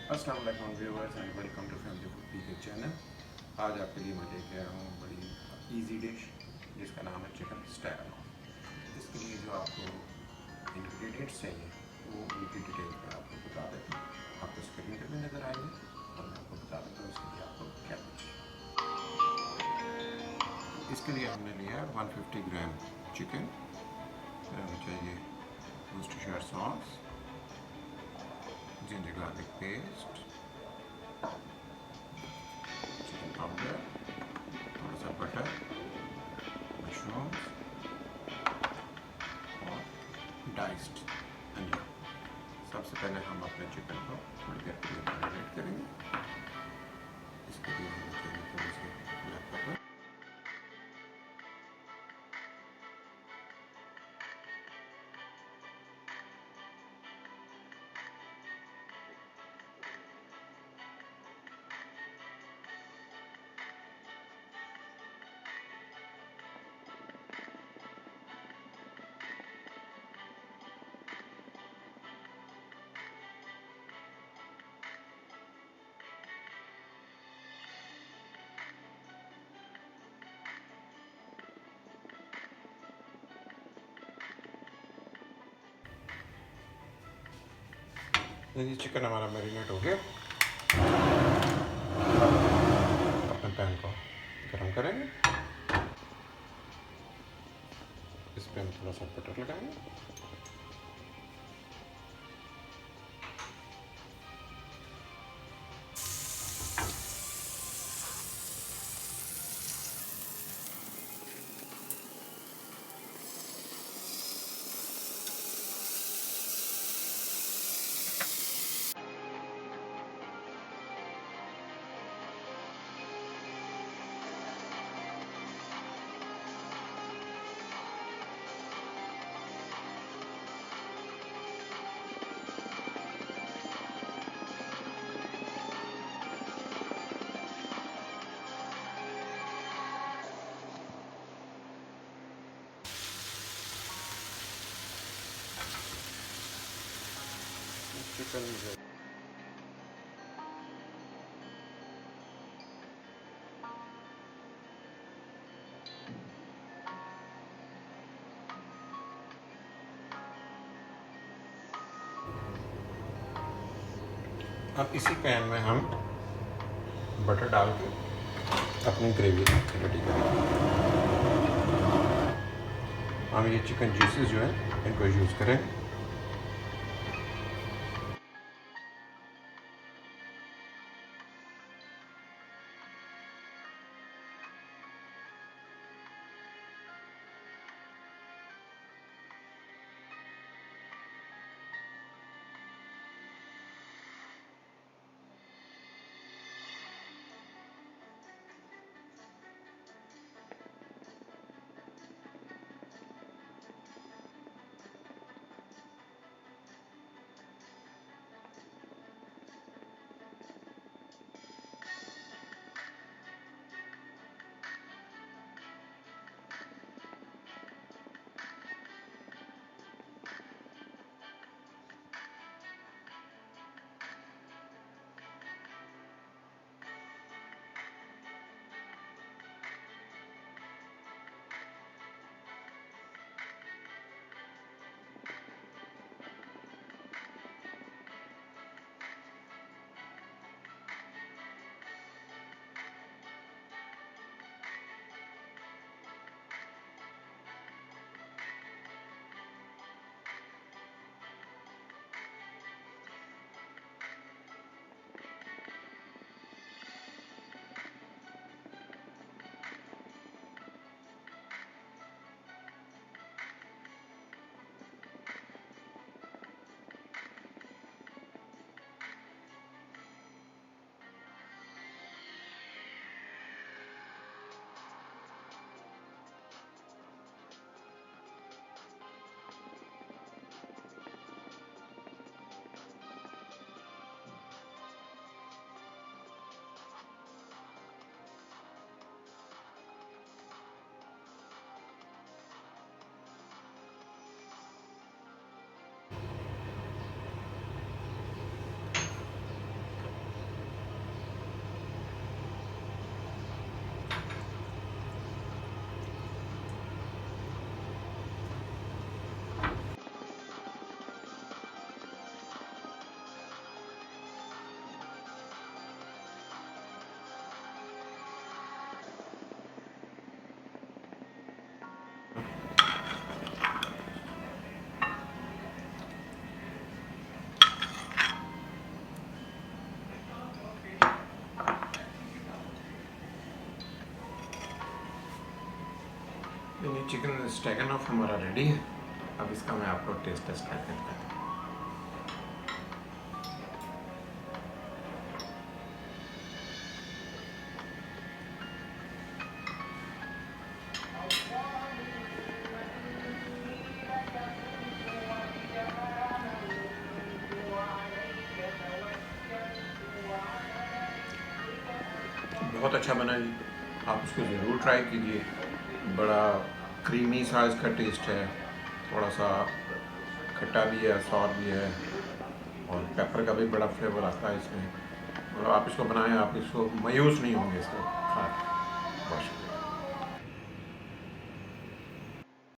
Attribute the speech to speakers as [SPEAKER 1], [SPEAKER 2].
[SPEAKER 1] अस्सलाम वालेकुम viewers and welcome to family food PK channel. आज आपके लिए मैं लेके आया हूँ बड़ी इजी डिश जिसका नाम है चिकन स्ट्रैगनॉफ। इसके लिए जो आपको इंग्रेडिएंट्स चाहिए वो उनकी डिटेल में आपको बता देता हूँ। आपको स्क्रीन पे भी नज़र आएंगे और मैं आपको बता देता हूँ इसके लिए आपको क्या चाहिए। इसके लिए हमने लिया 150 ग्राम चिकन, फिर हमें चाहिए Worcestershire sauce, ginger garlic paste, chicken powder, थोड़ा सा बटर, मशरूम्स और डाइस्ड अनियन। सबसे पहले हम अपने चिकन को थोड़ी देर के लिए मैरिनेट करेंगे। इसके लिए हमें चाहिए थोड़ी सी ब्लैक पेपर, ये चिकन हमारा मैरिनेट हो गया। अपने पैन को गरम करेंगे, इस पर हम थोड़ा सा बटर लगाएंगे। चिकन अब इसी पैन में हम बटर डाल के अपनी ग्रेवी रेडी करेंगे। हम ये चिकन जूसेस जो हैं इनको यूज़ करेंगे। चिकन स्ट्रैगनॉफ हमारा रेडी है। अब इसका मैं आपको टेस्ट करके दिखाता हूँ। बहुत अच्छा बना जी, आप इसको ज़रूर ट्राई कीजिए। बड़ा क्रीमी सा इसका टेस्ट है, थोड़ा सा खट्टा भी है, सॉर भी है, और पेपर का भी बड़ा फ्लेवर आता है इसमें। और आप इसको बनाएं, आप इसको मायूस नहीं होंगे इसको खा।